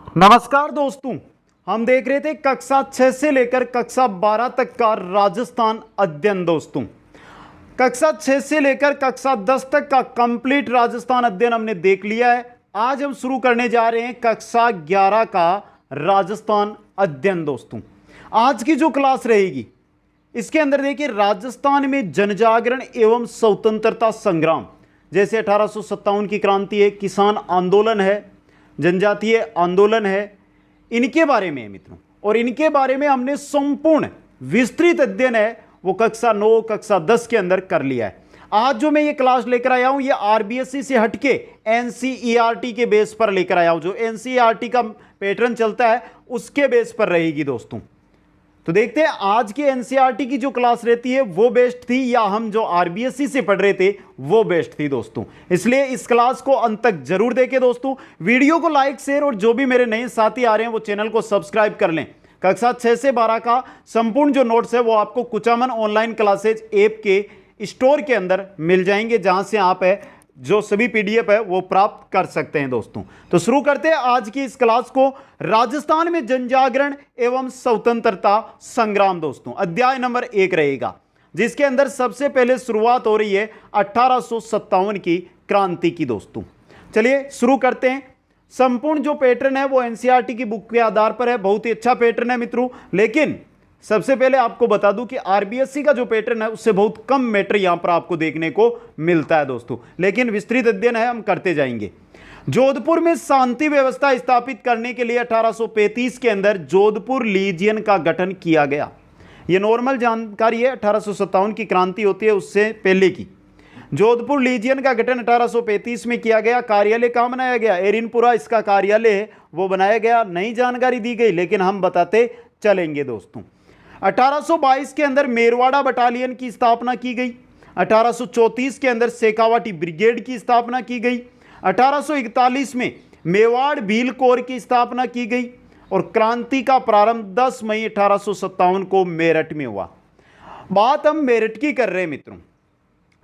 नमस्कार दोस्तों, हम देख रहे थे कक्षा 6 से लेकर कक्षा 12 तक का राजस्थान अध्ययन। दोस्तों, कक्षा 6 से लेकर कक्षा 10 तक का कंप्लीट राजस्थान अध्ययन हमने देख लिया है। आज हम शुरू करने जा रहे हैं कक्षा 11 का राजस्थान अध्ययन। दोस्तों, आज की जो क्लास रहेगी इसके अंदर देखिए, राजस्थान में जनजागरण एवं स्वतंत्रता संग्राम, जैसे 1857 की क्रांति है, किसान आंदोलन है, जनजातीय आंदोलन है, इनके बारे में है मित्रों। और इनके बारे में हमने संपूर्ण विस्तृत अध्ययन है वो कक्षा 9 कक्षा 10 के अंदर कर लिया है। आज जो मैं ये क्लास लेकर आया हूं ये आरबीएसई से हटके एनसीईआरटी के बेस पर लेकर आया हूं। जो एनसीईआरटी का पैटर्न चलता है उसके बेस पर रहेगी दोस्तों। तो देखते हैं आज के एनसीईआरटी की जो क्लास रहती है वो बेस्ट थी या हम जो आरबीएसई से पढ़ रहे थे वो बेस्ट थी दोस्तों। इसलिए इस क्लास को अंत तक जरूर देखें दोस्तों। वीडियो को लाइक शेयर और जो भी मेरे नए साथी आ रहे हैं वो चैनल को सब्सक्राइब कर लें। कक्षा 6 से 12 का संपूर्ण जो नोट्स है वो आपको कुचामन ऑनलाइन क्लासेज ऐप के स्टोर के अंदर मिल जाएंगे, जहां से आप जो सभी पीडीएफ है वो प्राप्त कर सकते हैं दोस्तों। तो शुरू करते हैं आज की इस क्लास को। राजस्थान में जनजागरण एवं स्वतंत्रता संग्राम दोस्तों, अध्याय नंबर 1 रहेगा, जिसके अंदर सबसे पहले शुरुआत हो रही है 1857 की क्रांति की दोस्तों। चलिए शुरू करते हैं। संपूर्ण जो पैटर्न है वो एनसीईआरटी की बुक के आधार पर है। बहुत ही अच्छा पैटर्न है मित्रों, लेकिन सबसे पहले आपको बता दूं कि आरबीएसई का जो पैटर्न है उससे बहुत कम मैटर यहां पर आपको देखने को मिलता है दोस्तों, लेकिन विस्तृत अध्ययन है, हम करते जाएंगे। जोधपुर में शांति व्यवस्था स्थापित करने के लिए 1835 के अंदर जोधपुर लीजियन का गठन किया गया। यह नॉर्मल जानकारी है, 1857 की क्रांति होती है उससे पहले की। जोधपुर लीजियन का गठन 1835 में किया गया। कार्यालय कहां बनाया गया? एरिनपुरा इसका कार्यालय है वो बनाया गया। नई जानकारी दी गई लेकिन हम बताते चलेंगे दोस्तों। 1822 के अंदर मेरवाड़ा बटालियन की स्थापना की गई। 1834 के अंदर शेखावाटी ब्रिगेड की स्थापना की गई। 1841 में मेवाड़ भील कोर की स्थापना की गई और क्रांति का प्रारंभ 10 मई 1857 को मेरठ में हुआ। बात हम मेरठ की कर रहे हैं मित्रों,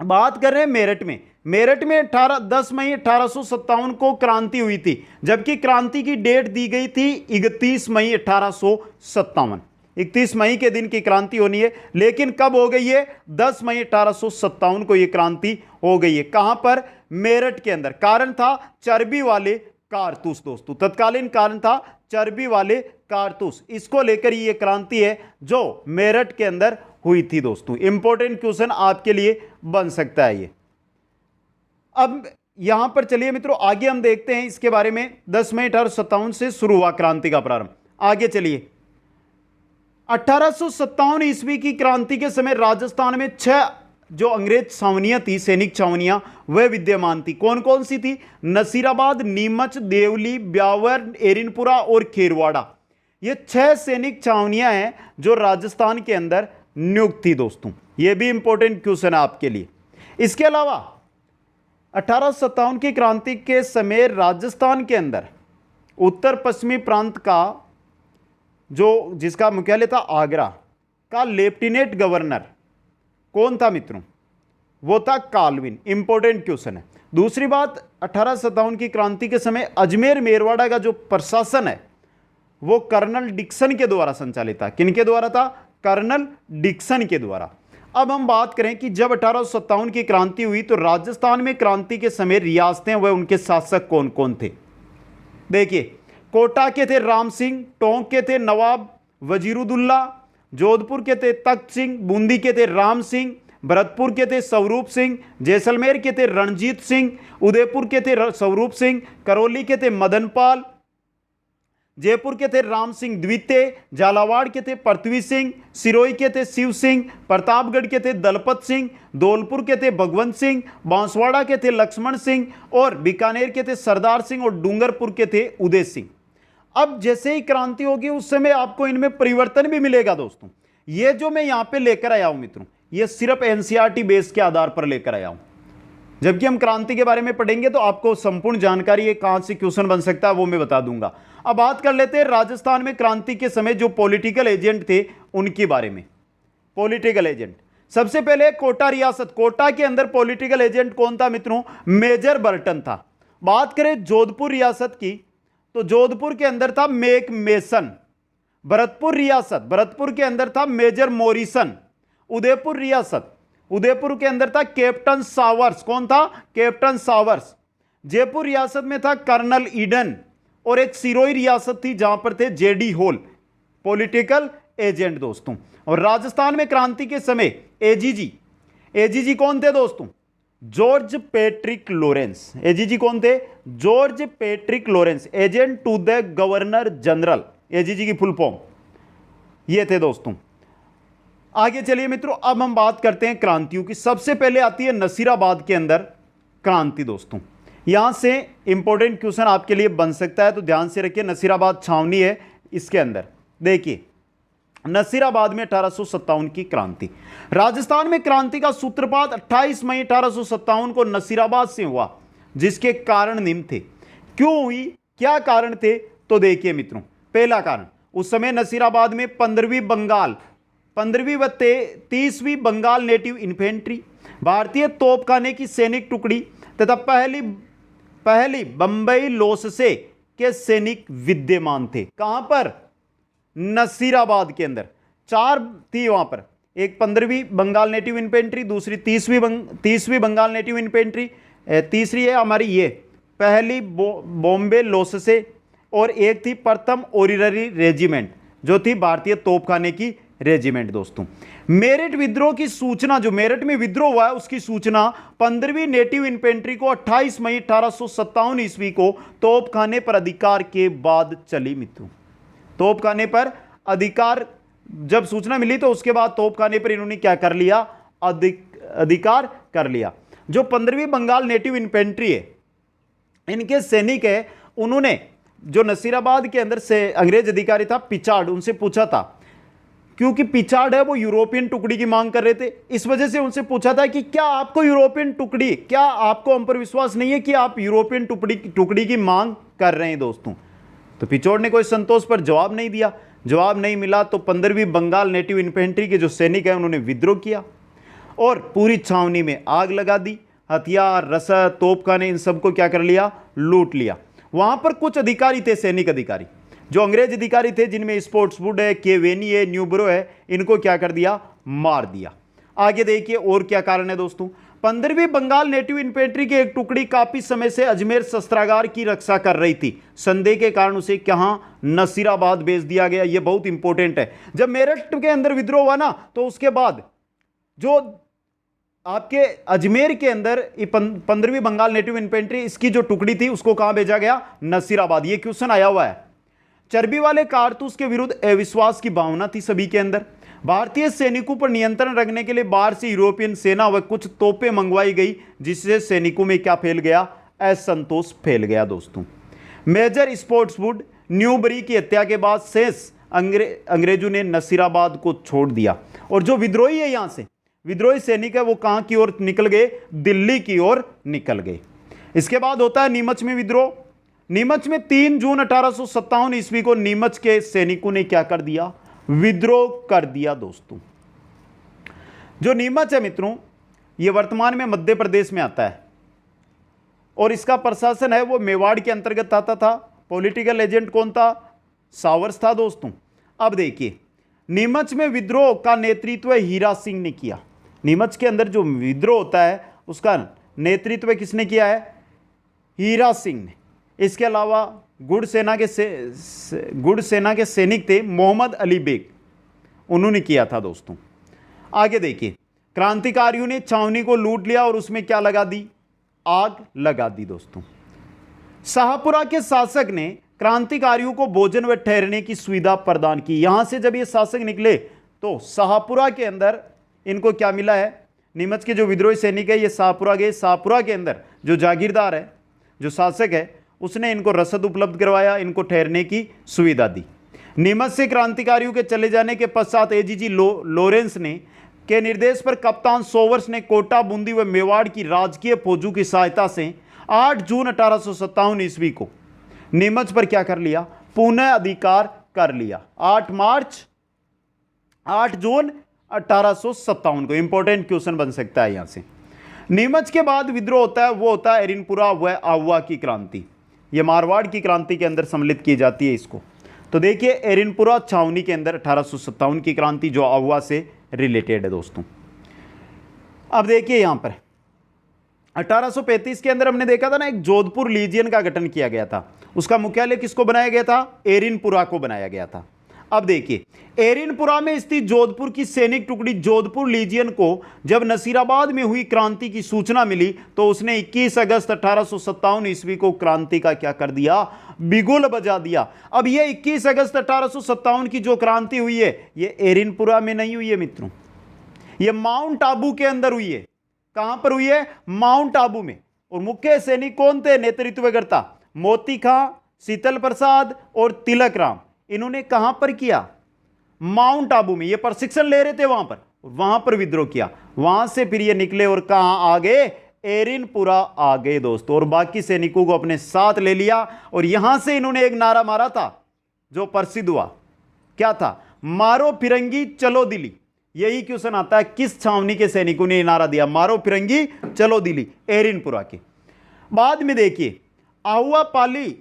बात कर रहे हैं मेरठ में। मेरठ में 10 मई 1857 को क्रांति हुई थी, जबकि क्रांति की डेट दी गई थी 31 मई 1857। 31 मई के दिन की क्रांति होनी है, लेकिन कब हो गई है? 10 मई 1857 को यह क्रांति हो गई है। कहां पर? मेरठ के अंदर। कारण था चर्बी वाले कारतूस दोस्तों, तत्कालीन कारण था चर्बी वाले कारतूस। इसको लेकर यह क्रांति है जो मेरठ के अंदर हुई थी दोस्तों। इंपॉर्टेंट क्वेश्चन आपके लिए बन सकता है ये। अब यहां पर चलिए मित्रों आगे हम देखते हैं इसके बारे में। 10 मई 1857 से शुरू हुआ क्रांति का प्रारंभ। आगे चलिए। 1857 ईस्वी की क्रांति के समय राजस्थान में 6 जो अंग्रेज छावनियां थी, सैनिक छावनियां, वह विद्यमान थी। कौन कौन सी थी? नसीराबाद, नीमच, देवली, ब्यावर, एरिनपुरा और खेरवाड़ा। ये 6 सैनिक छावनियां हैं जो राजस्थान के अंदर नियुक्त थी दोस्तों। यह भी इंपॉर्टेंट क्वेश्चन है आपके लिए। इसके अलावा 1857 की क्रांति के समय राजस्थान के अंदर उत्तर पश्चिमी प्रांत का जिसका मुख्यालय था आगरा का लेफ्टिनेंट गवर्नर कौन था मित्रों? वो था काल्विन। इंपॉर्टेंट क्वेश्चन है। दूसरी बात, 1857 की क्रांति के समय अजमेर मेरवाड़ा का जो प्रशासन है वो कर्नल डिक्सन के द्वारा संचालित था। किनके द्वारा था? कर्नल डिक्सन के द्वारा। अब हम बात करें कि जब 1857 की क्रांति हुई तो राजस्थान में क्रांति के समय रियासतें व उनके शासक कौन कौन थे? देखिए, कोटा के थे राम सिंह, टोंक के थे नवाब वजीरुद्दौला, जोधपुर के थे तख्त सिंह, बूंदी के थे राम सिंह, भरतपुर के थे स्वरूप सिंह, जैसलमेर के थे रणजीत सिंह, उदयपुर के थे स्वरूप सिंह, करौली के थे मदनपाल, जयपुर के थे राम सिंह द्वितीय, झालावाड़ के थे पृथ्वी सिंह, सिरोही के थे शिव सिंह, प्रतापगढ़ के थे दलपत सिंह, धौलपुर के थे भगवंत सिंह, बांसवाड़ा के थे लक्ष्मण सिंह और बीकानेर के थे सरदार सिंह और डूंगरपुर के थे उदय सिंह। अब जैसे ही क्रांति होगी उस समय आपको इनमें परिवर्तन भी मिलेगा दोस्तों। ये जो मैं यहां पे लेकर आया हूं मित्रों, ये सिर्फ एनसीईआरटी बेस के आधार पर लेकर आया हूं। जबकि हम क्रांति के बारे में पढ़ेंगे तो आपको संपूर्ण जानकारी है, कहां से क्वेश्चन बन सकता है वो मैं बता दूंगा। अब बात कर लेते हैं राजस्थान में क्रांति के समय जो पॉलिटिकल एजेंट थे उनके बारे में। पॉलिटिकल एजेंट, सबसे पहले कोटा रियासत। कोटा के अंदर पॉलिटिकल एजेंट कौन था मित्रों? मेजर बर्टन था। बात करें जोधपुर रियासत की तो जोधपुर के अंदर था मेक मेसन। भरतपुर रियासत, भरतपुर के अंदर था मेजर मोरिसन। उदयपुर रियासत, उदयपुर के अंदर था कैप्टन सावर्स। कौन था? Captain showers. जयपुर रियासत में था कर्नल ईडन। और एक सिरोही रियासत थी जहां पर थे जेडी होल, पॉलिटिकल एजेंट दोस्तों। और राजस्थान में क्रांति के समय एजीजी, एजीजी कौन थे दोस्तों? George Patrick Lawrence. एजीजी कौन थे? George Patrick Lawrence, agent to the governor general. AGG की फुल फॉर्म ये थे दोस्तों। आगे चलिए मित्रों, अब हम बात करते हैं क्रांतियों की। सबसे पहले आती है नसीराबाद के अंदर क्रांति दोस्तों। यहां से इंपॉर्टेंट क्वेश्चन आपके लिए बन सकता है, तो ध्यान से रखिए। नसीराबाद छावनी है इसके अंदर। देखिए नसीराबाद में 1857 की क्रांति। राजस्थान में क्रांति का सूत्रपात 28 मई 1857 को नसीराबाद से हुआ, जिसके कारण निम्न थे। क्यों हुई, क्या कारण थे? तो देखिए मित्रों, पहला कारण, उस समय नसीराबाद में 15वीं व 30वीं बंगाल नेटिव इन्फेंट्री, भारतीय तोपखाने की सैनिक टुकड़ी तथा पहली बंबई लोससे के सैनिक विद्यमान थे। कहां पर? नसीराबाद के अंदर। 4 थी वहां पर, एक 15वीं बंगाल नेटिव इन्फेंट्री, दूसरी 30वीं बंगाल नेटिव इन्फेंट्री, तीसरी है हमारी ये पहली बॉम्बे लोससे, और एक थी प्रथम ऑरिलरी रेजिमेंट जो थी भारतीय तोपखाने की रेजिमेंट दोस्तों। मेरठ विद्रोह की सूचना, जो मेरठ में विद्रोह हुआ है उसकी सूचना 15वीं नेटिव इन्फेंट्री को 28 मई 1857 ईस्वी को तोपखाने पर अधिकार के बाद चली मित्रों। तोपखाने पर अधिकार जब सूचना मिली तो उसके बाद तोपखाने पर इन्होंने क्या कर लिया? अधिकार कर लिया। जो 15वीं बंगाल नेटिव इन्फेंट्री है, इनके सैनिक है, उन्होंने जो नसीराबाद के अंदर से अंग्रेज अधिकारी था पिचार्ड, उनसे पूछा था, क्योंकि पिचार्ड है वो यूरोपियन टुकड़ी की मांग कर रहे थे, इस वजह से उनसे पूछा था कि क्या आपको यूरोपियन टुकड़ी, क्या आपको हम पर विश्वास नहीं है कि आप यूरोपियन टुकड़ी की मांग कर रहे हैं दोस्तों? तो पिचोड़ ने कोई संतोष पर जवाब नहीं दिया। जवाब नहीं मिला तो 15वीं बंगाल नेटिव इन्फेंट्री के जो सैनिक हैं उन्होंने विद्रोह किया और पूरी छावनी में आग लगा दी। हथियार, रसद, तोपखाने, इन सबको क्या कर लिया? लूट लिया। वहां पर कुछ अधिकारी थे, सैनिक अधिकारी, जो अंग्रेज अधिकारी थे, जिनमें स्पोर्ट्सवुड है, केवेनी है, न्यूब्रो है, इनको क्या कर दिया? मार दिया। आगे देखिए और क्या कारण है दोस्तों। 15वीं बंगाल नेटिव इन्फेंट्री की एक टुकड़ी काफी समय से अजमेर शस्त्रागार की रक्षा कर रही थी। संदेह के कारण उसे कहां? नसीराबाद भेज दिया गया। यह बहुत इंपॉर्टेंट है। जब मेरठ के अंदर विद्रोह हुआ ना, तो उसके बाद जो आपके अजमेर के अंदर 15वीं बंगाल नेटिव इन्फेंट्री, इसकी जो टुकड़ी थी, उसको कहां भेजा गया? नसीराबाद। यह क्वेश्चन आया हुआ है। चर्बी वाले कारतूस के विरुद्ध अविश्वास की भावना थी सभी के अंदर। भारतीय सैनिकों पर नियंत्रण रखने के लिए बाहर से यूरोपियन सेना व कुछ तोपें मंगवाई गई, जिससे सैनिकों में क्या फैल गया? असंतोष फैल गया दोस्तों। मेजर स्पोर्ट्सवुड न्यूबरी की हत्या के बाद शेष अंग्रेजों ने नसीराबाद को छोड़ दिया और जो विद्रोही है, यहां से विद्रोही सैनिक है, वो कहां की ओर निकल गए? दिल्ली की ओर निकल गए। इसके बाद होता है नीमच में विद्रोह। नीमच में 3 जून 1857 ईस्वी को नीमच के सैनिकों ने क्या कर दिया? विद्रोह कर दिया दोस्तों। जो नीमच है मित्रों, यह वर्तमान में मध्य प्रदेश में आता है और इसका प्रशासन है वो मेवाड़ के अंतर्गत आता था। पॉलिटिकल एजेंट कौन था? सावर्स था दोस्तों। अब देखिए, नीमच में विद्रोह का नेतृत्व हीरा सिंह ने किया। नीमच के अंदर जो विद्रोह होता है उसका नेतृत्व किसने किया है? हीरा सिंह ने। इसके अलावा गुड़ सेना के सैनिक थे मोहम्मद अली बेग, उन्होंने किया था दोस्तों। आगे देखिए, क्रांतिकारियों ने छावनी को लूट लिया और उसमें क्या लगा दी? आग लगा दी दोस्तों। शाहपुरा के शासक ने क्रांतिकारियों को भोजन व ठहरने की सुविधा प्रदान की। यहां से जब ये शासक निकले तो शाहपुरा के अंदर इनको क्या मिला है? नीमच के जो विद्रोही सैनिक है, ये शाहपुरा गए। शाहपुरा के अंदर जो जागीरदार है, जो शासक है, उसने इनको रसद उपलब्ध करवाया, इनको ठहरने की सुविधा दी। नीमच से क्रांतिकारियों के चले जाने के पश्चात एजीजी लॉरेंस ने के निर्देश पर कप्तान सोवर्स ने कोटा, बूंदी व मेवाड़ की राजकीय फौजों की सहायता से 8 जून 1857 ईस्वी को नीमच पर क्या कर लिया? पुनः अधिकार कर लिया। 8 जून 1857 को। इंपॉर्टेंट क्वेश्चन बन सकता है यहां से। नीमच के बाद विद्रोह होता है, वो होता है एरिनपुरा व आहुआ की क्रांति। ये मारवाड़ की क्रांति के अंदर सम्मिलित की जाती है इसको। तो देखिए एरिनपुरा छावनी के अंदर 1857 की क्रांति जो आहुआ से रिलेटेड है दोस्तों। अब देखिए यहां पर 1835 के अंदर हमने देखा था ना, एक जोधपुर लीजियन का गठन किया गया था। उसका मुख्यालय किसको बनाया गया था? एरिनपुरा को बनाया गया था। अब देखिए एरिनपुरा में स्थित जोधपुर की सैनिक टुकड़ी जोधपुर लीजियन को जब नसीराबाद में हुई क्रांति की सूचना मिली तो उसने 21 अगस्त 1857 ईस्वी को क्रांति का क्या कर दिया? बिगुल बजा दिया। अब ये 21 अगस्त 1857 की जो क्रांति हुई है ये एरिनपुरा में नहीं हुई है मित्रों, ये माउंट आबू के अंदर हुई है। कहां पर हुई है? माउंट आबू में। और मुख्य सैनिक कौन थे? नेतृत्वकर्ता मोती खां, शीतल प्रसाद और तिलक राम। इन्होंने कहां पर किया? माउंट आबू में। ये प्रशिक्षण ले रहे थे वहां पर विद्रोह किया। वहां से फिर ये निकले और कहां आ गए? एरिनपुरा आ गए दोस्तों, और बाकी सैनिकों को अपने साथ ले लिया। और यहां से इन्होंने एक नारा मारा था जो प्रसिद्ध हुआ। क्या था? मारो फिरंगी चलो दिल्ली। यही क्वेश्चन आता है, किस छावनी के सैनिकों ने नारा दिया? मारो फिरंगी चलो दिल्ली, एरिनपुरा के। बाद में देखिए आहुआ पाली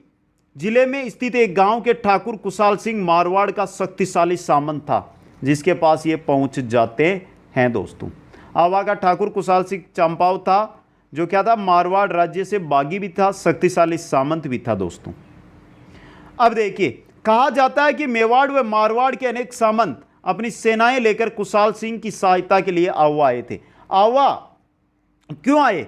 जिले में स्थित एक गांव के ठाकुर कुशाल सिंह मारवाड़ का शक्तिशाली सामंत था, जिसके पास ये पहुंच जाते हैं दोस्तों। आहुआ का ठाकुर कुशाल सिंह चंपाव था, जो क्या था? मारवाड़ राज्य से बागी भी था, शक्तिशाली सामंत भी था दोस्तों। अब देखिए कहा जाता है कि मेवाड़ व मारवाड़ के अनेक सामंत अपनी सेनाएं लेकर कुशाल सिंह की सहायता के लिए आहुआ आए थे। आहुआ क्यों आए?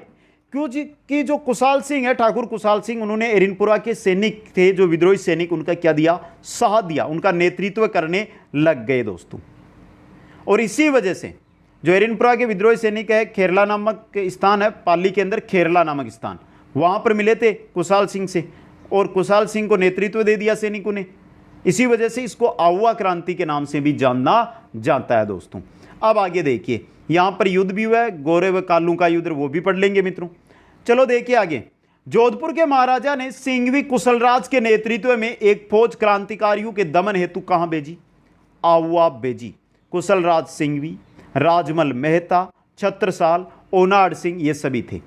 क्यों जी कि जो कुशाल सिंह है, ठाकुर कुशाल सिंह, उन्होंने एरिनपुरा के सैनिक थे, जो विद्रोही सैनिक, उनका क्या दिया? साथ दिया, उनका नेतृत्व करने लग गए दोस्तों। और इसी वजह से जो एरिनपुरा के विद्रोही सैनिक है, खेरला नामक स्थान है पाली के अंदर, खेरला नामक स्थान, वहां पर मिले थे कुशाल सिंह से, और कुशाल सिंह को नेतृत्व दे दिया सैनिकों ने। इसी वजह से इसको आहुआ क्रांति के नाम से भी जाना जाता है दोस्तों। अब आगे देखिए यहां पर युद्ध भी हुआ है, गोरे व कालू का युद्ध, वो भी पढ़ लेंगे मित्रों। चलो देखिए आगे, जोधपुर के महाराजा ने सिंघवी कुशलराज के नेतृत्व में एक फौज क्रांतिकारियों के दमन हेतु कहां भेजी? आहुआ भेजी। कुशलराज सिंघवी, राजमल मेहता, छत्रसाल, ओनाड सिंह, ये सभी थे।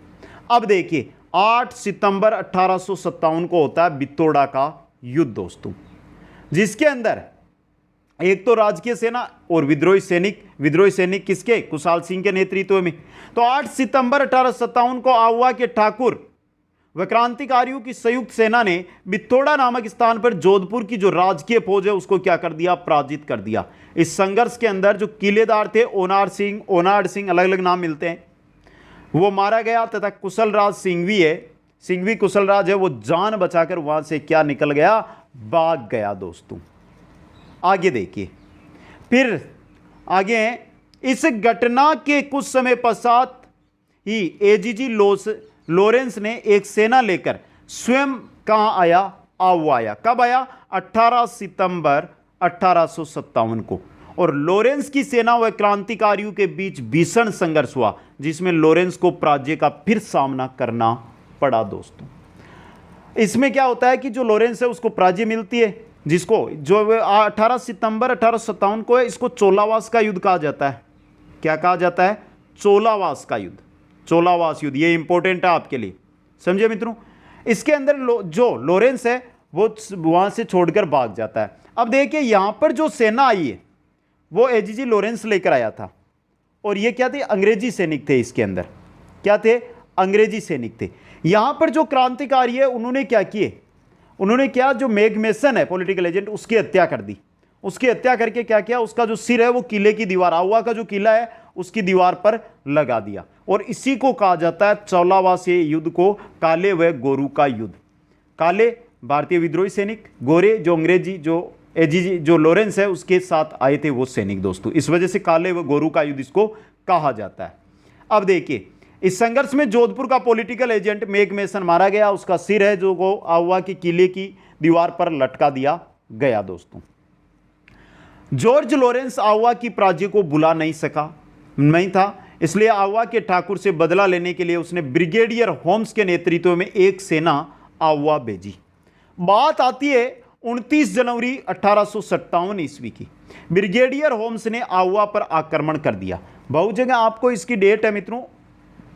अब देखिए 8 सितंबर 1857 को होता है बितोड़ा का युद्ध दोस्तों, जिसके अंदर एक तो राजकीय सेना और विद्रोही सैनिक किसके? कुशाल सिंह के नेतृत्व में। तो 8 सितंबर 1857 को आहुआ के ठाकुर व क्रांतिकारियों की संयुक्त सेना ने बितोड़ा नामक स्थान पर जोधपुर की जो राजकीय फौज है उसको क्या कर दिया? पराजित कर दिया। इस संघर्ष के अंदर जो किलेदार थे ओनाड सिंह, अलग अलग नाम मिलते हैं, वो मारा गया, तथा कुशलराज सिंघवी कुशलराज है, वो जान बचाकर वहां से क्या निकल गया? भाग गया दोस्तों। आगे देखिए, फिर आगे इस घटना के कुछ समय पश्चात ही एजीजी लॉरेंस ने एक सेना लेकर स्वयं कहां आया? आहुआ आया। कब आया? 18 सितंबर 1857 को। और लॉरेंस की सेना व क्रांतिकारियों के बीच भीषण संघर्ष हुआ, जिसमें लॉरेंस को पराजय का फिर सामना करना पड़ा दोस्तों। इसमें क्या होता है कि जो लॉरेंस है उसको पराजय मिलती है, जिसको जो 18 सितंबर 1857 को है, इसको चोलावास का युद्ध कहा जाता है। क्या कहा जाता है? चोलावास का युद्ध, चोलावास युद्ध। ये इंपॉर्टेंट है आपके लिए, समझे मित्रों। इसके अंदर जो लॉरेंस है वो वहां से छोड़कर भाग जाता है। अब देखिए यहां पर जो सेना आई है वो एजीजी लॉरेंस लेकर आया था, और ये क्या थे? अंग्रेजी सैनिक थे। इसके अंदर क्या थे? अंग्रेजी सैनिक थे। यहां पर जो क्रांतिकारी है उन्होंने क्या किए? उन्होंने क्या, जो मैग्मेसन है पॉलिटिकल एजेंट, उसकी हत्या कर दी। उसकी हत्या करके क्या किया? उसका जो सिर है वो किले की दीवार, आहुआ का जो किला है उसकी दीवार पर लगा दिया। और इसी को कहा जाता है चौलावासी युद्ध को काले व गोरू का युद्ध। काले भारतीय विद्रोही सैनिक, गोरे जो अंग्रेजी जो एजीजी जो लॉरेंस है उसके साथ आए थे वो सैनिक दोस्तों। इस वजह से काले व गोरू का युद्ध इसको कहा जाता है। अब देखिए इस संघर्ष में जोधपुर का पॉलिटिकल एजेंट मैग्मेसन मारा गया। उसका सिर है जो को आहुआ के किले की दीवार पर लटका दिया गया दोस्तों। जॉर्ज लॉरेंस आहुआ की पराजय को बुला नहीं था, इसलिए आहुआ के ठाकुर से बदला लेने के लिए उसने ब्रिगेडियर होम्स के नेतृत्व में एक सेना आहुआ भेजी। बात आती है 29 जनवरी 1857 ईस्वी की। ब्रिगेडियर होम्स ने आहुआ पर आक्रमण कर दिया। बहुत जगह आपको इसकी डेट है मित्रों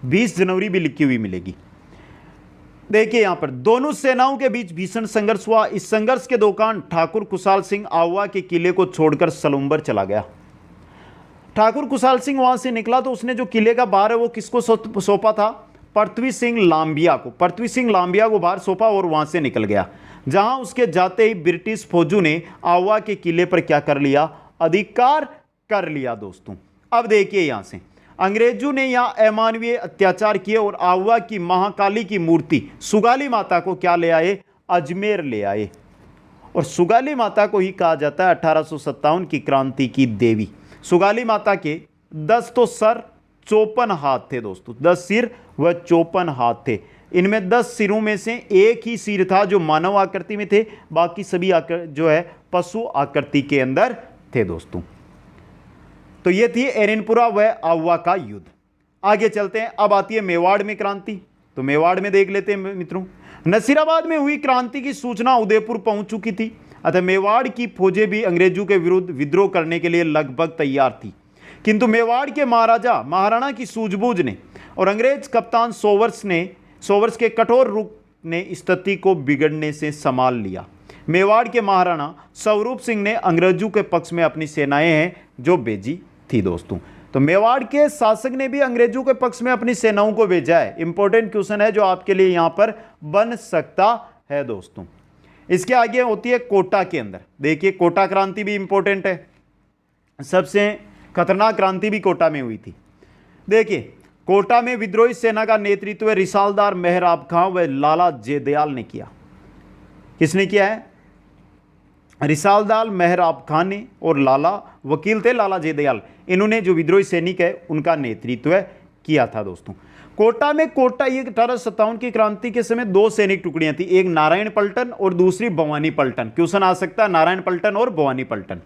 20 जनवरी भी लिखी हुई मिलेगी। देखिए यहां पर दोनों सेनाओं के बीच भीषण संघर्ष हुआ। इस संघर्ष के दौरान ठाकुर खुशहाल सिंह आहुआ के किले को छोड़कर सलुंबर चला गया। ठाकुर खुशहाल सिंह वहां से निकला तो उसने जो किले का भार है वो किसको सौंपा था? पृथ्वी सिंह लांबिया को। पृथ्वी सिंह लांबिया को भार सौंपा और वहां से निकल गया। जहां उसके जाते ही ब्रिटिश फौजों ने आहुआ के किले पर क्या कर लिया? अधिकार कर लिया दोस्तों। अब देखिए यहां से अंग्रेजों ने यहां अमानवीय अत्याचार किए और आहुआ की महाकाली की मूर्ति सुगाली माता को क्या ले आए? अजमेर ले आए। और सुगाली माता को ही कहा जाता है 1857 की क्रांति की देवी। सुगाली माता के 10 तो सर 54 हाथ थे दोस्तों, 10 सिर व 54 हाथ थे। इनमें 10 सिरों में से एक ही सिर था जो मानव आकृति में थे, बाकी सभी जो है पशु आकृति के अंदर थे दोस्तों। तो ये थी एरनपुरा व आहुआ का युद्ध। आगे चलते हैं, अब आती है मेवाड़ में क्रांति। तो मेवाड़ में देख लेते हैं मित्रों। नसीराबाद में हुई क्रांति की सूचना उदयपुर पहुंच चुकी थी, अतः मेवाड़ की फौजें भी अंग्रेजों के विरुद्ध विद्रोह करने के लिए लगभग तैयार थी। किंतु मेवाड़ के महाराणा की सूझबूझ ने और अंग्रेज कप्तान सोवर्स के कठोर रुख ने स्थिति को बिगड़ने से संभाल लिया। मेवाड़ के महाराणा स्वरूप सिंह ने अंग्रेजों के पक्ष में अपनी सेनाएं हैं जो भेजी थी दोस्तों। तो मेवाड़ के शासक ने भी अंग्रेजों के पक्ष में अपनी सेनाओं को भेजा है। इंपॉर्टेंट क्वेश्चन है जो आपके लिए यहां पर बन सकता है दोस्तों। इसके आगे होती है कोटा के अंदर। देखिए कोटा क्रांति भी इंपॉर्टेंट है, सबसे खतरनाक क्रांति भी कोटा में हुई थी। देखिए कोटा में विद्रोही सेना का नेतृत्व रिसालदार मेहराब खां व लाला जेदयाल ने किया। किसने किया है? रिसालदार मेहराब खान ने और लाला वकील थे लाला जेदयाल, इन्होंने जो विद्रोही सैनिक है उनका नेतृत्व किया था दोस्तों। कोटा में ये 1857 की क्रांति के समय 2 सैनिक टुकड़ियां थी, एक नारायण पलटन और दूसरी भवानी पलटन। क्वेश्चन आ सकता है नारायण पलटन और भवानी पलटन।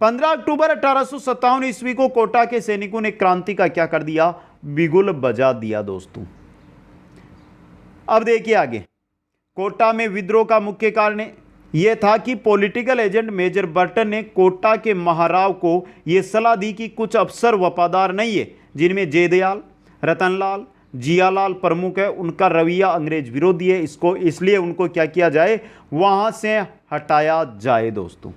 15 अक्टूबर 1857 ईस्वी को कोटा के सैनिकों ने क्रांति का क्या कर दिया? बिगुल बजा दिया दोस्तों। अब देखिए आगे, कोटा में विद्रोह का मुख्य कारण यह था कि पॉलिटिकल एजेंट मेजर बर्टन ने कोटा के महाराव को यह सलाह दी कि कुछ अफसर वफादार नहीं है, जिनमें जेदयाल, रतनलाल, जियालाल प्रमुख है, उनका रवैया अंग्रेज विरोधी है, इसलिए उनको क्या किया जाए? वहां से हटाया जाए दोस्तों।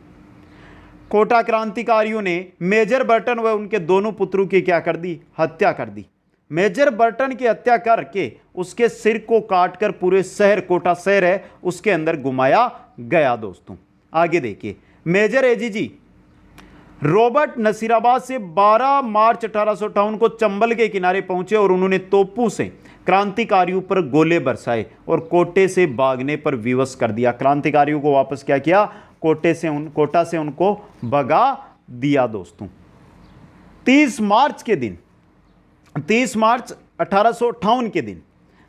कोटा क्रांतिकारियों ने मेजर बर्टन व उनके दोनों पुत्रों की क्या कर दी? हत्या कर दी। मेजर बर्टन की हत्या करके उसके सिर को काटकर पूरे शहर, कोटा शहर है उसके अंदर घुमाया गया दोस्तों। आगे देखिए, मेजर एजीजी रॉबर्ट नसीराबाद से 12 मार्च 1858 को चंबल के किनारे पहुंचे और उन्होंने तोपों से क्रांतिकारियों पर गोले बरसाए और कोटे से भागने पर विवश कर दिया। क्रांतिकारियों को वापस क्या किया? कोटा से उनको भगा दिया दोस्तों। 30 मार्च 1858 के दिन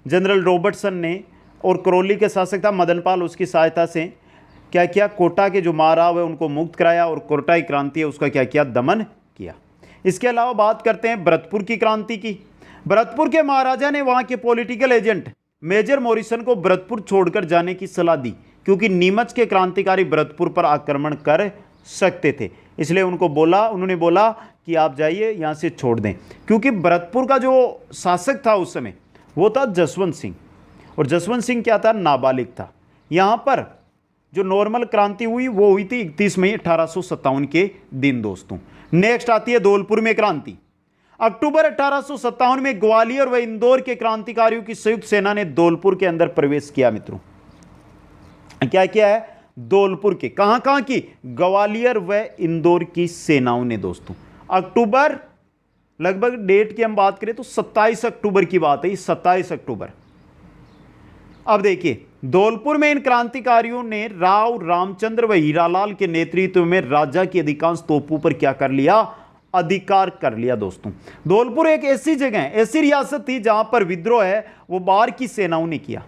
जनरल रॉबर्टसन ने और करौली के शासक था मदनपाल, उसकी सहायता से क्या किया? कोटा के जो महाराव है उनको मुक्त कराया और कोटाई क्रांति है उसका क्या किया? दमन किया। इसके अलावा बात करते हैं भरतपुर की क्रांति की। भरतपुर के महाराजा ने वहां के पॉलिटिकल एजेंट मेजर मॉरिसन को भरतपुर छोड़कर जाने की सलाह दी, क्योंकि नीमच के क्रांतिकारी भरतपुर पर आक्रमण कर सकते थे, इसलिए उन्होंने बोला कि आप जाइए यहां से छोड़ दें। क्योंकि भरतपुर का जो शासक था उस समय वो था जसवंत सिंह, और जसवंत सिंह क्या था? नाबालिग था। यहां पर जो नॉर्मल क्रांति हुई वो हुई थी 31 मई 1857 के दिन दोस्तों। नेक्स्ट आती है धौलपुर में क्रांति। अक्टूबर 1857 में ग्वालियर व इंदौर के क्रांतिकारियों की संयुक्त सेना ने धौलपुर के अंदर प्रवेश किया मित्रों। क्या किया है? धौलपुर के कहां की? ग्वालियर व इंदौर की सेनाओं ने दोस्तों। अक्टूबर, लगभग डेट की हम बात करें तो 27 अक्टूबर की बात है, 27 अक्टूबर। अब देखिए, धौलपुर में इन क्रांतिकारियों ने राव रामचंद्र व हीरालाल के नेतृत्व में राजा की अधिकांश तोपों पर क्या कर लिया? अधिकार कर लिया दोस्तों। धौलपुर एक ऐसी जगह है, ऐसी रियासत थी जहां पर विद्रोह है वो बाहर की सेनाओं ने किया,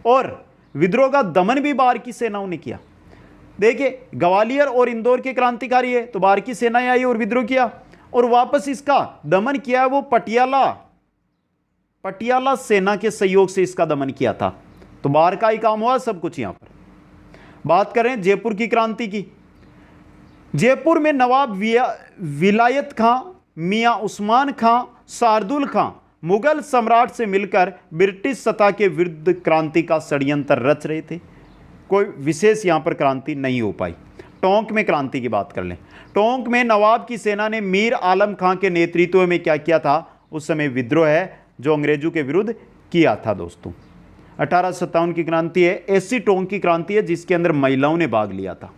और विद्रोह का दमन भी बाहर की सेनाओं ने किया। देखिए, ग्वालियर और इंदौर के क्रांतिकारी है तो बाहर की सेनाएं आई और विद्रोह किया, और वापस इसका दमन किया वो पटियाला सेना के सहयोग से इसका दमन किया था। तो बाहर का ही काम हुआ सब कुछ। यहां पर बात करें जयपुर की क्रांति की। जयपुर में नवाब विलायत खां, मियां उस्मान खां, शार्दुल खां मुगल सम्राट से मिलकर ब्रिटिश सत्ता के विरुद्ध क्रांति का षड्यंत्र रच रहे थे। कोई विशेष यहाँ पर क्रांति नहीं हो पाई। टोंक में क्रांति की बात कर लें। टोंक में नवाब की सेना ने मीर आलम खां के नेतृत्व में क्या किया था, उस समय विद्रोह है जो अंग्रेजों के विरुद्ध किया था दोस्तों। 1857 की क्रांति है, ऐसी टोंक की क्रांति है जिसके अंदर महिलाओं ने भाग लिया था।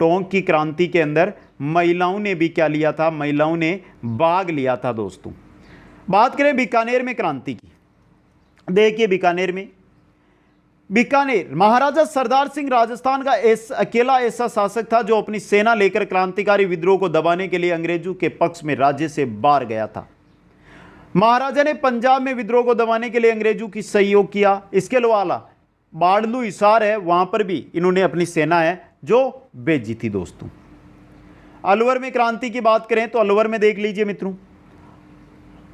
टोंक की क्रांति के अंदर महिलाओं ने भी क्या लिया था, महिलाओं ने भाग लिया था दोस्तों। बात करें बीकानेर में क्रांति की, देखिए बीकानेर महाराजा सरदार सिंह राजस्थान का अकेला ऐसा शासक था जो अपनी सेना लेकर क्रांतिकारी विद्रोह को दबाने के लिए अंग्रेजों के पक्ष में राज्य से बाहर गया था। महाराजा ने पंजाब में विद्रोह को दबाने के लिए अंग्रेजों की सहयोग किया। इसके अलावा बाड़लू हिसार है, वहां पर भी इन्होंने अपनी सेना है जो भेजी थी दोस्तों। अलवर में क्रांति की बात करें तो अलवर में देख लीजिए मित्रों,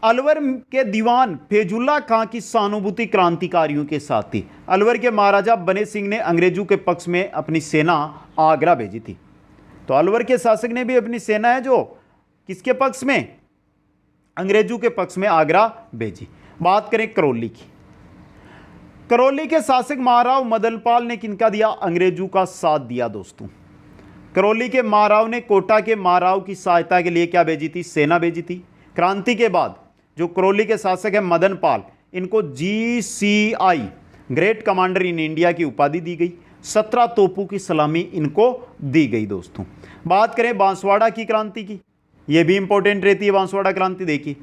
अलवर के दीवान फैजुल्ला खां की सहानुभूति क्रांतिकारियों के साथ थी। अलवर के महाराजा बने सिंह ने अंग्रेजों के पक्ष में अपनी सेना आगरा भेजी थी। तो अलवर के शासक ने भी अपनी सेना है जो किसके पक्ष में, अंग्रेजों के पक्ष में आगरा भेजी। बात करें करौली की, करौली के शासक महाराव मदनपाल ने किनका दिया, अंग्रेजों का साथ दिया दोस्तों। करौली के महाराव ने कोटा के महाराव की सहायता के लिए क्या भेजी थी, सेना भेजी थी। क्रांति के बाद जो करौली के शासक है मदनपाल, इनको GCI great commander in India की उपाधि दी गई। 17 तोपों की सलामी इनको दी गई दोस्तों। बात करें बांसवाड़ा की क्रांति की, यह भी इंपॉर्टेंट रहती है बांसवाड़ा क्रांति। देखिए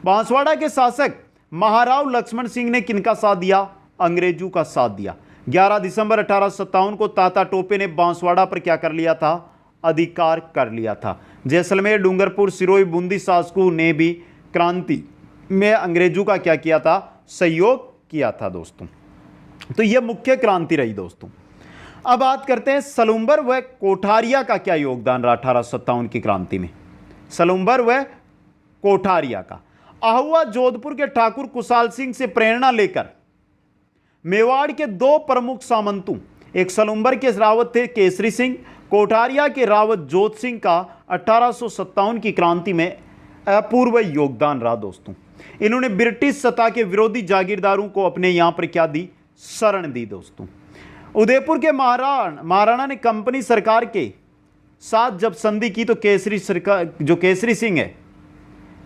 बांसवाड़ा के शासक महाराव लक्ष्मण सिंह ने किनका साथ दिया, अंग्रेजों का साथ दिया। 11 दिसंबर 1857 को ताता टोपे ने बांसवाड़ा पर क्या कर लिया था, अधिकार कर लिया था। जैसलमेर, डूंगरपुर, सिरोही, बूंदी शासकों ने भी क्रांति में अंग्रेजों का क्या किया था, सहयोग किया था दोस्तों। तो यह मुख्य क्रांति रही दोस्तों। अब बात करते हैं सलूम्बर व कोठारिया का क्या योगदान रहा 1857 की क्रांति में। सलूम्बर व कोठारिया का आहुआ जोधपुर के ठाकुर कुशाल सिंह से प्रेरणा लेकर मेवाड़ के 2 प्रमुख सामंतों, एक सलूम्बर के रावत थे केसरी सिंह, कोठारिया के रावत जोध सिंह का 1857 की क्रांति में अपूर्व योगदान रहा दोस्तों। इन्होंने ब्रिटिश सत्ता के विरोधी जागीरदारों को अपने यहां पर क्या दी, शरण दी दोस्तों। उदयपुर के महाराणा ने कंपनी सरकार के साथ जब संधि की तो केसरी सिंह है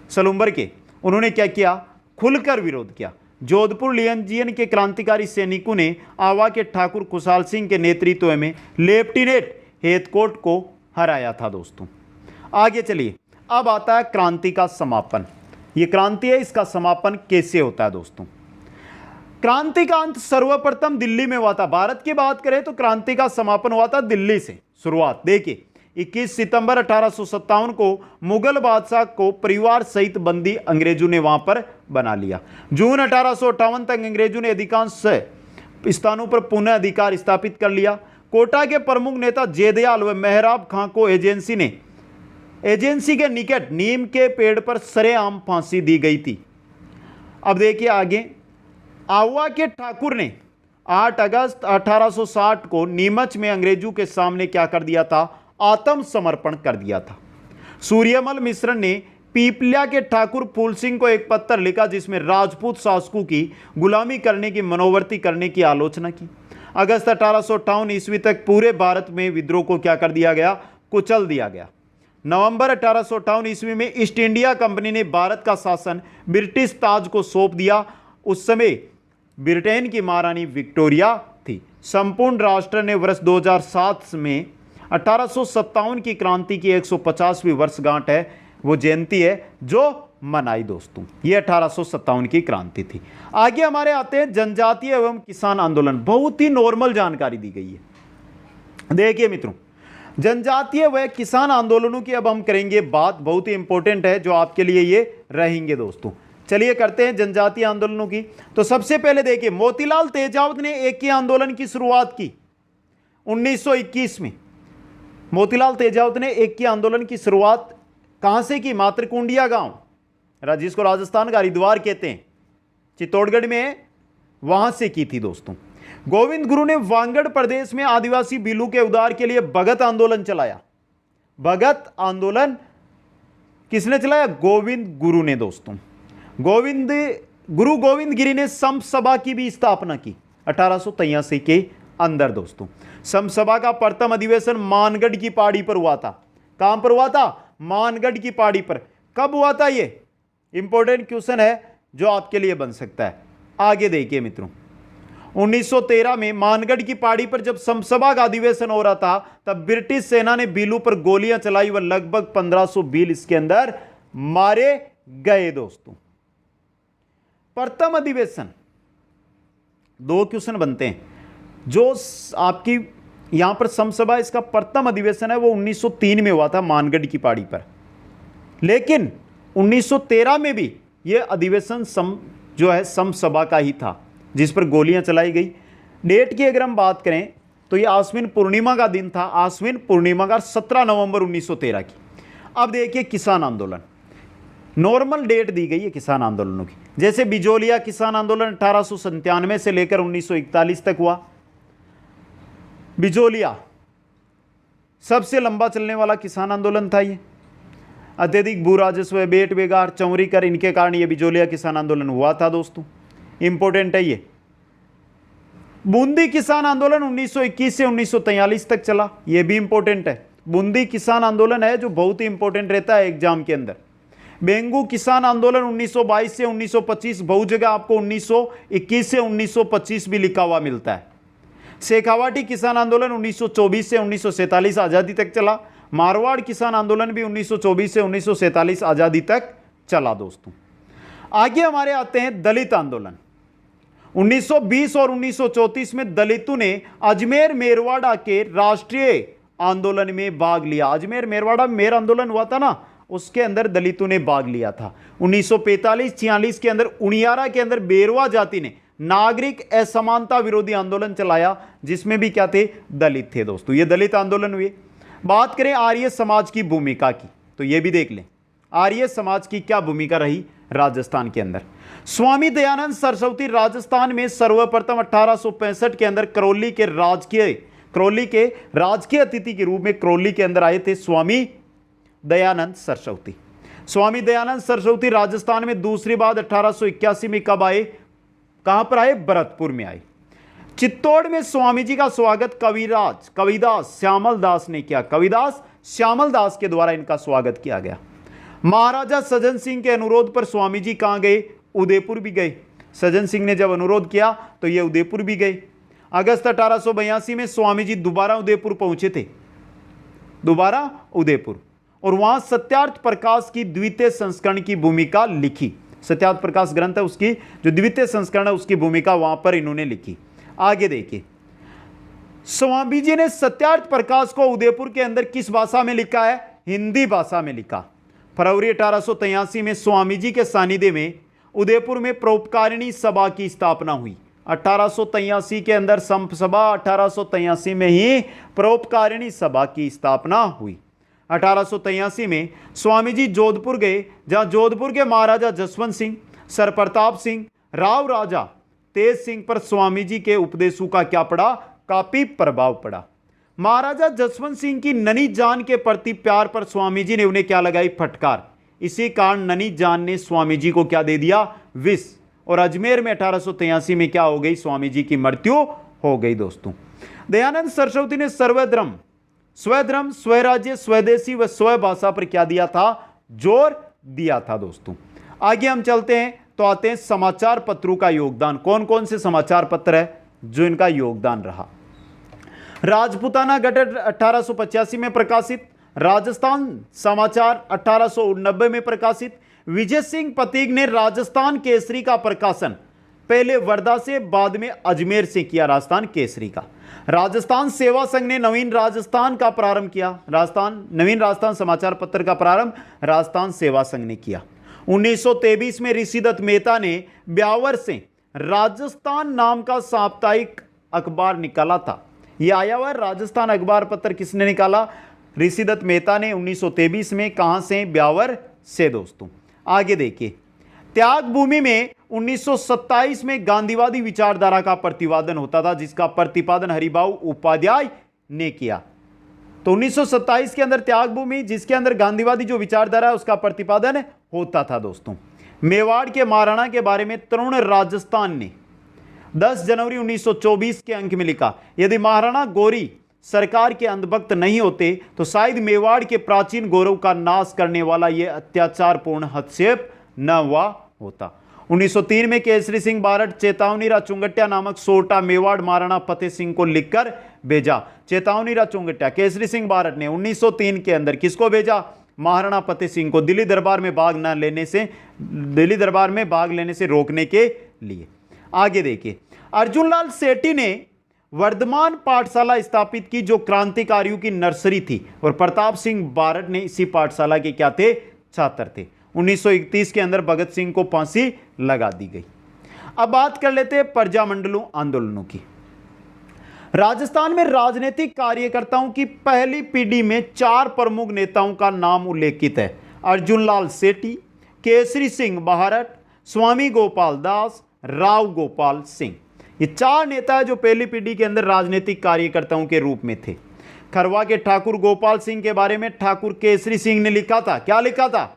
सलूम्बर के, उन्होंने क्या किया, खुलकर विरोध किया। जोधपुर लियंजियन के क्रांतिकारी सैनिकों ने आवा के ठाकुर कुशाल सिंह के नेतृत्व में लेफ्टिनेंट हेथकोट को हराया था दोस्तों। आगे चलिए, अब आता है क्रांति का समापन। ये क्रांति है, इसका समापन कैसे होता है दोस्तों। क्रांति का अंत सर्वप्रथम दिल्ली में हुआ था। भारत की बात करें तो क्रांति का समापन हुआ था दिल्ली से शुरुआत। देखिए 21 सितंबर 1857 को मुगल बादशाह को परिवार सहित बंदी अंग्रेजों ने वहां पर बना लिया। जून 1858 तक अंग्रेजों ने अधिकांश स्थानों पर पुनः अधिकार स्थापित कर लिया। कोटा के प्रमुख नेता जेदयाल व मेहराब खां को एजेंसी के निकट नीम के पेड़ पर सरेआम फांसी दी गई थी। अब देखिए आगे, आहुआ के ठाकुर ने 8 अगस्त 1860 को नीमच में अंग्रेजों के सामने क्या कर दिया था, आत्मसमर्पण कर दिया था। सूर्यमल मिश्र ने पीपलिया के ठाकुर फूल सिंह को एक पत्र लिखा जिसमें राजपूत शासकों की गुलामी करने की मनोवर्ती करने की आलोचना की। अगस्त 1858 ईस्वी तक पूरे भारत में विद्रोह को क्या कर दिया गया, कुचल दिया गया। नवंबर 1858 ईस्वी में ईस्ट इंडिया कंपनी ने भारत का शासन ब्रिटिश ताज को सौंप दिया। उस समय ब्रिटेन की महारानी विक्टोरिया थी। संपूर्ण राष्ट्र ने वर्ष 2007 में 1857 की क्रांति की 150वीं वर्षगांठ है, वो जयंती है जो मनाई दोस्तों। ये 1857 की क्रांति थी। आगे हमारे आते हैं जनजातीय एवं किसान आंदोलन। बहुत ही नॉर्मल जानकारी दी गई है। देखिए मित्रों, जनजातीय व किसान आंदोलनों की अब हम करेंगे बात, बहुत ही इंपॉर्टेंट है जो आपके लिए ये रहेंगे दोस्तों। चलिए करते हैं जनजातीय आंदोलनों की। तो सबसे पहले देखिए, मोतीलाल तेजावत ने एकी आंदोलन की शुरुआत की 1921 में। मोतीलाल तेजावत ने एकी आंदोलन की शुरुआत कहां से की, मातृकुंडिया गांव, जिसको राजस्थान का हरिद्वार कहते हैं, चित्तौड़गढ़ में, वहां से की थी दोस्तों। गोविंद गुरु ने वांगड़ प्रदेश में आदिवासी बिलू के उद्धार के लिए भगत आंदोलन चलाया। भगत आंदोलन किसने चलाया, गोविंद गुरु ने दोस्तों। गुरु गोविंद गिरी ने संत सभा की भी स्थापना की 1883 के अंदर दोस्तों। संत सभा का प्रथम अधिवेशन मानगढ़ की पहाड़ी पर हुआ था। कहां पर हुआ था? मानगढ़ की पहाड़ी पर। कब हुआ था? ये इंपॉर्टेंट क्वेश्चन है जो आपके लिए बन सकता है। आगे देखिए मित्रों, 1913 में मानगढ़ की पहाड़ी पर जब संत सभा का अधिवेशन हो रहा था, तब ब्रिटिश सेना ने बीलू पर गोलियां चलाई व लगभग 1500 बील इसके अंदर मारे गए दोस्तों। प्रथम अधिवेशन, दो क्वेश्चन बनते हैं। जो आपकी यहां पर संत सभा, इसका प्रथम अधिवेशन है वो 1903 में हुआ था मानगढ़ की पहाड़ी पर, लेकिन 1913 में भी यह अधिवेशन जो है संत सभा का ही था जिस पर गोलियां चलाई गई। डेट की अगर हम बात करें तो यह आश्विन पूर्णिमा का दिन था, आश्विन पूर्णिमा का 17 नवंबर 1913 की। अब देखिए किसान आंदोलन, नॉर्मल डेट दी गई है किसान आंदोलनों की। जैसे बिजोलिया किसान आंदोलन 1897 से लेकर 1941 तक हुआ। बिजोलिया सबसे लंबा चलने वाला किसान आंदोलन था। ये अत्यधिक भू राजस्व, बेट बेगार, चौरी कर, इनके कारण यह बिजोलिया किसान आंदोलन हुआ था दोस्तों। इंपॉर्टेंट है ये। बूंदी किसान आंदोलन 1921 से 1943 तक चला, यह भी इंपॉर्टेंट है। बूंदी किसान आंदोलन है जो बहुत ही इंपॉर्टेंट रहता है एग्जाम के अंदर। बेंगू किसान आंदोलन 1922 से 1925, बहुत जगह आपको 1921 से 1925 भी लिखा हुआ मिलता है। शेखावाटी किसान आंदोलन 1924 से 1947 आजादी तक चला। मारवाड़ किसान आंदोलन भी 1924 से 1947 आजादी तक चला दोस्तों। आगे हमारे आते हैं दलित आंदोलन। 1920 और 1934 में दलितों ने अजमेर मेरवाड़ा के राष्ट्रीय आंदोलन में भाग लिया। अजमेर मेरवाड़ा मेर आंदोलन हुआ था ना, उसके अंदर दलितों ने भाग लिया था। 1945-46 के अंदर उनियारा के अंदर बेरवा जाति ने नागरिक असमानता विरोधी आंदोलन चलाया, जिसमें भी क्या थे? दलित थे दोस्तों। ये दलित आंदोलन हुए। बात करें आर्य समाज की भूमिका की, तो ये भी देख लें आर्य समाज की क्या भूमिका रही राजस्थान के अंदर। स्वामी दयानंद सरस्वती राजस्थान में सर्वप्रथम 1865 के अंदर करौली के राजकीय अतिथि के रूप में करौली के अंदर आए थे स्वामी दयानंद सरस्वती। स्वामी दयानंद सरस्वती राजस्थान में दूसरी बार 1881 में कब आए? कहां पर आए? भरतपुर में आए। चित्तौड़ में स्वामी जी का स्वागत कविदास श्यामल दास ने किया। कविदास श्यामल दास के द्वारा इनका स्वागत किया गया। महाराजा सज्जन सिंह के अनुरोध पर स्वामी जी कहां गए? उदयपुर भी गए। सज्जन सिंह ने जब अनुरोध किया तो ये उदयपुर भी गए। अगस्त 1882 में स्वामी जी दोबारा उदयपुर पहुंचे थे, दोबारा उदयपुर, और वहां सत्यार्थ प्रकाश की द्वितीय संस्करण की भूमिका लिखी। सत्यार्थ प्रकाश ग्रंथ है, उसकी जो द्वितीय संस्करण है उसकी भूमिका वहां पर इन्होंने लिखी। आगे देखिए, स्वामी जी ने सत्यार्थ प्रकाश को उदयपुर के अंदर किस भाषा में लिखा है? हिंदी भाषा में लिखा। फरवरी 1883 में स्वामी जी के सानिध्य में उदयपुर में परोपकारिणी सभा की स्थापना हुई। 1883 के अंदर संत सभा, 1883 में ही परोपकारिणी सभा की स्थापना हुई। 1883 में स्वामी जी जोधपुर गए, जहां जोधपुर के महाराजा जसवंत सिंह, सर प्रताप सिंह, राव राजा तेज सिंह पर स्वामी जी के उपदेशों का क्या पड़ा? काफी प्रभाव पड़ा। महाराजा जसवंत सिंह की ननी जान के प्रति प्यार पर स्वामी जी ने उन्हें क्या लगाई? फटकार। इसी कारण ननी जान ने स्वामी जी को क्या दे दिया? विष। और अजमेर में 1883 में क्या हो गई? स्वामी जी की मृत्यु हो गई दोस्तों। दयानंद सरस्वती ने सर्वधर्म, स्वधर्म, स्वराज्य, स्वदेशी व स्वभाषा पर क्या दिया था? जोर दिया था दोस्तों। आगे हम चलते हैं तो आते हैं समाचार पत्रों का योगदान। कौन कौन से समाचार पत्र है जो इनका योगदान रहा? राजपूताना गठन 1885 में प्रकाशित, राजस्थान समाचार 1890 में प्रकाशित। विजय सिंह पतीक ने राजस्थान केसरी का प्रकाशन पहले वर्धा से, बाद में अजमेर से किया। राजस्थान केसरी का। राजस्थान सेवा संघ ने नवीन राजस्थान का प्रारंभ किया। नवीन राजस्थान समाचार पत्र का प्रारंभ राजस्थान सेवा संघ ने किया। 1923 में ऋषिदत्त मेहता ने ब्यावर से राजस्थान नाम का साप्ताहिक अखबार निकाला था। यह आया हुआ राजस्थान अखबार पत्र किसने निकाला? ऋषिदत्त मेहता ने 1923 में। कहां से? ब्यावर से दोस्तों। आगे देखिए, त्याग भूमि में 1927 में गांधीवादी विचारधारा का प्रतिपादन होता था, जिसका प्रतिपादन हरिभाऊ उपाध्याय ने किया। तो 1927 के अंदर त्याग भूमि, जिसके अंदर गांधीवादी जो विचारधारा है उसका प्रतिपादन होता था दोस्तों। मेवाड़ के महाराणा के बारे में तरुण राजस्थान ने 10 जनवरी 1924 के अंक में लिखा, यदि महाराणा गौरी सरकार के अंधभक्त नहीं होते तो शायद मेवाड़ के प्राचीन गौरव का नाश करने वाला यह अत्याचारपूर्ण हस्तक्षेप न हुआ होता। 1903 में केसरी सिंह बारट चेतावनीरा चुंगट्या नामक सोटा मेवाड़ महाराणा फतेह सिंह को लिखकर भेजा। चेतावनीरा चुंगट्या केसरी सिंह बारट ने 1903 के अंदर किसको भेजा? महाराणा फतेह सिंह को दिल्ली दरबार में भाग लेने से रोकने के लिए। आगे देखिए, अर्जुन लाल सेठी ने वर्धमान पाठशाला स्थापित की जो क्रांतिकारियों की नर्सरी थी, और प्रताप सिंह बारट ने इसी पाठशाला के क्या थे? छात्र थे। 1931 के अंदर भगत सिंह को फांसी लगा दी गई। अब बात कर लेते हैं प्रजामंडलों आंदोलनों की। राजस्थान में राजनीतिक कार्यकर्ताओं की पहली पीढ़ी में 4 प्रमुख नेताओं का नाम उल्लेखित है। अर्जुन लाल सेठी, केसरी सिंह बारट, स्वामी गोपाल दास, राव गोपाल सिंह। ये 4 नेता जो पहली पीढ़ी के अंदर राजनीतिक कार्यकर्ताओं के रूप में थे। खरवा के ठाकुर गोपाल सिंह के बारे में ठाकुर केसरी सिंह ने लिखा था, क्या लिखा था?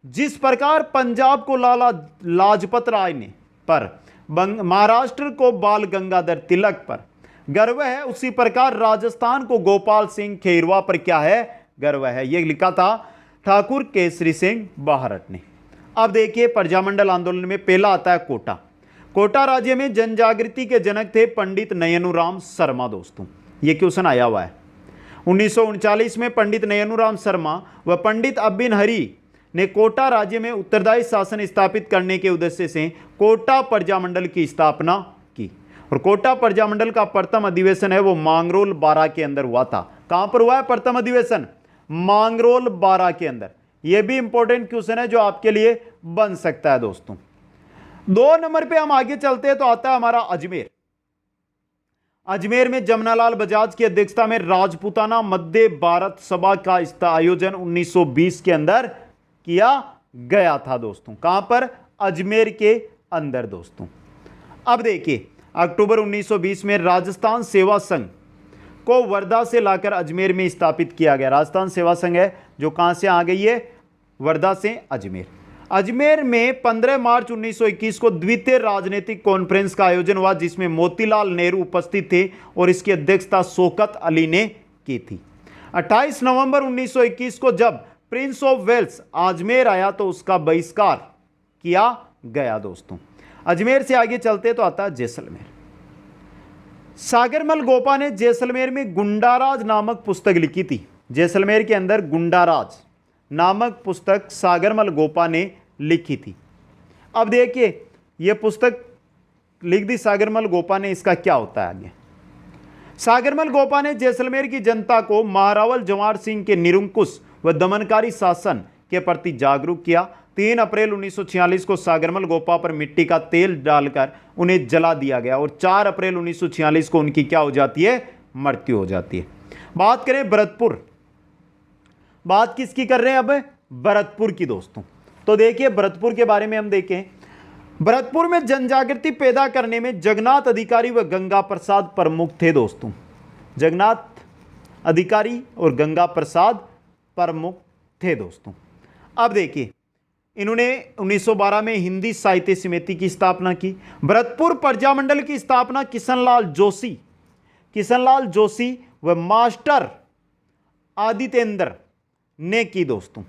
जिस प्रकार पंजाब को लाला लाजपत राय ने पर महाराष्ट्र को बाल गंगाधर तिलक पर गर्व है, उसी प्रकार राजस्थान को गोपाल सिंह खेरवा पर क्या है? गर्व है। यह लिखा था ठाकुर केसरी सिंह बारट ने। अब देखिए, प्रजामंडल आंदोलन में पहला आता है कोटा। कोटा राज्य में जनजागृति के जनक थे पंडित नयनुराम शर्मा। दोस्तों, यह क्वेश्चन आया हुआ है। 1939 में पंडित नयनुराम शर्मा व पंडित अबिन हरी ने कोटा राज्य में उत्तरदायी शासन स्थापित करने के उद्देश्य से कोटा प्रजामंडल की स्थापना की। और कोटा प्रजामंडल का प्रथम अधिवेशन है वो मांगरोल बारा के अंदर हुआ था। कहां पर हुआ है प्रथम अधिवेशन? मांगरोल बारा के अंदर। यह भी इंपॉर्टेंट क्वेश्चन है जो आपके लिए बन सकता है। दोस्तों, 2 नंबर पे हम आगे चलते हैं तो आता है हमारा अजमेर। अजमेर में जमनालाल बजाज की अध्यक्षता में राजपूताना मध्य भारत सभा का आयोजन 1920 के अंदर किया गया था। दोस्तों, कहां पर? अजमेर के अंदर। दोस्तों, अब देखिए, अक्टूबर 1920 में राजस्थान सेवा संघ को वर्धा से लाकर अजमेर में स्थापित किया गया। राजस्थान सेवा संघ है जो कहां से आ गई है? वर्धा से अजमेर। अजमेर में 15 मार्च 1921 को द्वितीय राजनीतिक कॉन्फ्रेंस का आयोजन हुआ जिसमें मोतीलाल नेहरू उपस्थित थे और इसकी अध्यक्षता शौकत अली ने की थी। 28 नवंबर 1921 को जब प्रिंस ऑफ वेल्स अजमेर आया तो उसका बहिष्कार किया गया। दोस्तों, अजमेर से आगे चलते तो आता है जैसलमेर। सागरमल गोपा ने जैसलमेर में गुंडाराज नामक पुस्तक लिखी थी। जैसलमेर के अंदर गुंडाराज नामक पुस्तक सागरमल गोपा ने लिखी थी। अब देखिए, यह पुस्तक लिख दी सागरमल गोपा ने, इसका क्या होता है आगे? सागरमल गोपा ने जैसलमेर की जनता को महारावल जवाहर सिंह के निरंकुश व दमनकारी शासन के प्रति जागरूक किया। 3 अप्रैल 1946 को सागरमल गोपा पर मिट्टी का तेल डालकर उन्हें जला दिया गया और 4 अप्रैल 1946 को उनकी क्या हो जाती है? मृत्यु हो जाती है। बात करें भरतपुर। बात किसकी कर रहे हैं अब? भरतपुर की। दोस्तों, तो देखिए, भरतपुर के बारे में हम देखें। भरतपुर में जनजागृति पैदा करने में जगन्नाथ अधिकारी व गंगा प्रसाद प्रमुख थे। दोस्तों, जगन्नाथ अधिकारी और गंगा प्रसाद प्रमुख थे। दोस्तों, अब देखिए, इन्होंने 1912 में हिंदी साहित्य समिति की स्थापना की। भरतपुर प्रजामंडल की स्थापना किशनलाल जोशी व मास्टर आदित्येंद्र ने की। दोस्तों,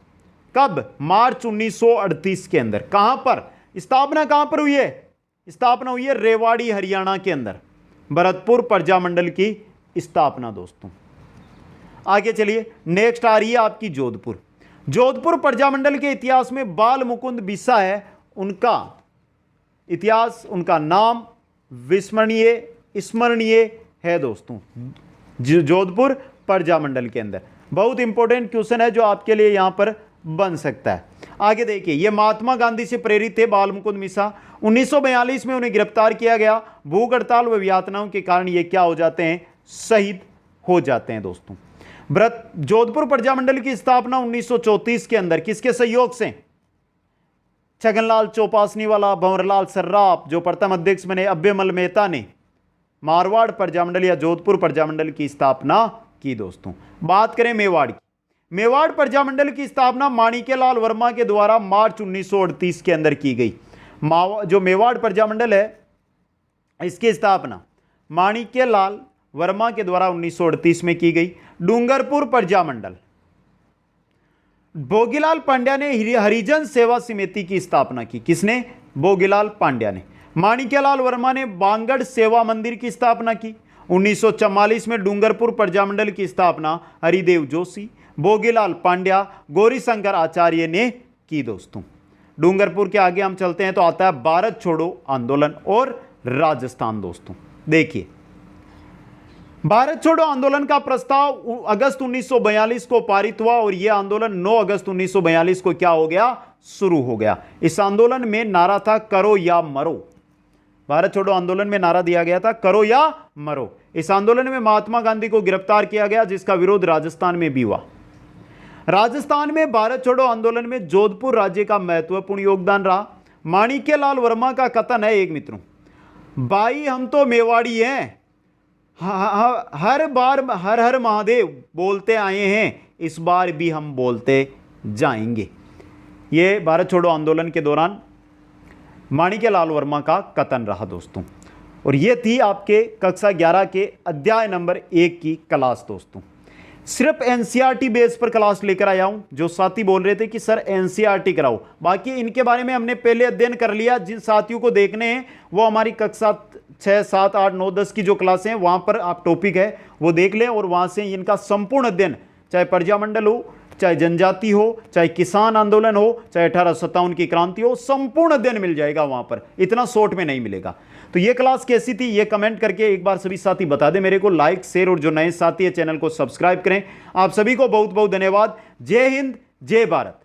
कब? मार्च 1938 के अंदर। कहां पर स्थापना? कहां पर हुई है स्थापना? हुई है रेवाड़ी हरियाणा के अंदर, भरतपुर प्रजामंडल की स्थापना। दोस्तों, आगे चलिए, नेक्स्ट आ रही है आपकी जोधपुर। जोधपुर प्रजामंडल के इतिहास में बाल मुकुंद बिस्सा है, उनका इतिहास, उनका नाम स्मरणीय है। दोस्तों, जोधपुर प्रजामंडल के अंदर बहुत इंपॉर्टेंट क्वेश्चन है जो आपके लिए यहां पर बन सकता है। आगे देखिए, यह महात्मा गांधी से प्रेरित थे बाल मुकुंद बिस्सा। 1942 में उन्हें गिरफ्तार किया गया। भूख हड़ताल व यातनाओं के कारण ये क्या हो जाते हैं? शहीद हो जाते हैं। दोस्तों, जोधपुर प्रजामंडल की स्थापना 1934 के अंदर किसके सहयोग से? छगनलाल चौपासनीवाला, भंवरलाल सर्राफ जो प्रथम अध्यक्ष बने, अभ्यमल मेहता ने मारवाड़ प्रजामंडल या जोधपुर प्रजामंडल की स्थापना की। दोस्तों, बात करें मेवाड़ की। मेवाड़ प्रजामंडल की स्थापना माणिक्यलाल वर्मा के द्वारा मार्च 1938 के अंदर की गई। जो मेवाड़ प्रजामंडल है इसकी स्थापना माणिक्यलाल वर्मा के द्वारा 1938 में की गई। डूंगरपुर प्रजामंडल, भोगीलाल पांड्या ने हरिजन सेवा समिति की स्थापना की। किसने? भोगीलाल पांड्या ने। माणिक्यलाल वर्मा ने बांगड़ सेवा मंदिर की स्थापना की। 1944 में डूंगरपुर प्रजामंडल की स्थापना हरिदेव जोशी, भोगीलाल पांड्या, गौरीशंकर आचार्य ने की। दोस्तों डूंगरपुर के आगे हम चलते हैं तो आता है भारत छोड़ो आंदोलन और राजस्थान। दोस्तों देखिए, भारत छोड़ो आंदोलन का प्रस्ताव अगस्त 1942 को पारित हुआ और यह आंदोलन 9 अगस्त 1942 को क्या हो गया? शुरू हो गया। इस आंदोलन में नारा था करो या मरो। भारत छोड़ो आंदोलन में नारा दिया गया था करो या मरो। इस आंदोलन में महात्मा गांधी को गिरफ्तार किया गया, जिसका विरोध राजस्थान में भी हुआ। राजस्थान में भारत छोड़ो आंदोलन में जोधपुर राज्य का महत्वपूर्ण योगदान रहा। माणिक्यलाल वर्मा का कथन है, एक मित्रों, भाई हम तो मेवाड़ी हैं, हर बार हर हर महादेव बोलते आए हैं, इस बार भी हम बोलते जाएंगे। यह भारत छोड़ो आंदोलन के दौरान माणिक्यलाल वर्मा का कथन रहा। दोस्तों और यह थी आपके कक्षा 11 के अध्याय नंबर 1 की क्लास। दोस्तों सिर्फ एनसीईआरटी बेस पर क्लास लेकर आया हूं। जो साथी बोल रहे थे कि सर एनसीईआरटी कराओ, बाकी इनके बारे में हमने पहले अध्ययन कर लिया। जिन साथियों को देखने हैं वो हमारी कक्षा 6, 7, 8, 9, 10 की जो क्लासें हैं वहां पर आप टॉपिक है वो देख लें और वहां से इनका संपूर्ण अध्ययन, चाहे प्रजामंडल हो, चाहे जनजाति हो, चाहे किसान आंदोलन हो, चाहे 1857 की क्रांति हो, संपूर्ण अध्ययन मिल जाएगा वहां पर। इतना शॉर्ट में नहीं मिलेगा। तो ये क्लास कैसी थी ये कमेंट करके एक बार सभी साथी बता दें मेरे को। लाइक, शेयर और जो नए साथी है चैनल को सब्सक्राइब करें। आप सभी को बहुत बहुत धन्यवाद। जय हिंद, जय भारत।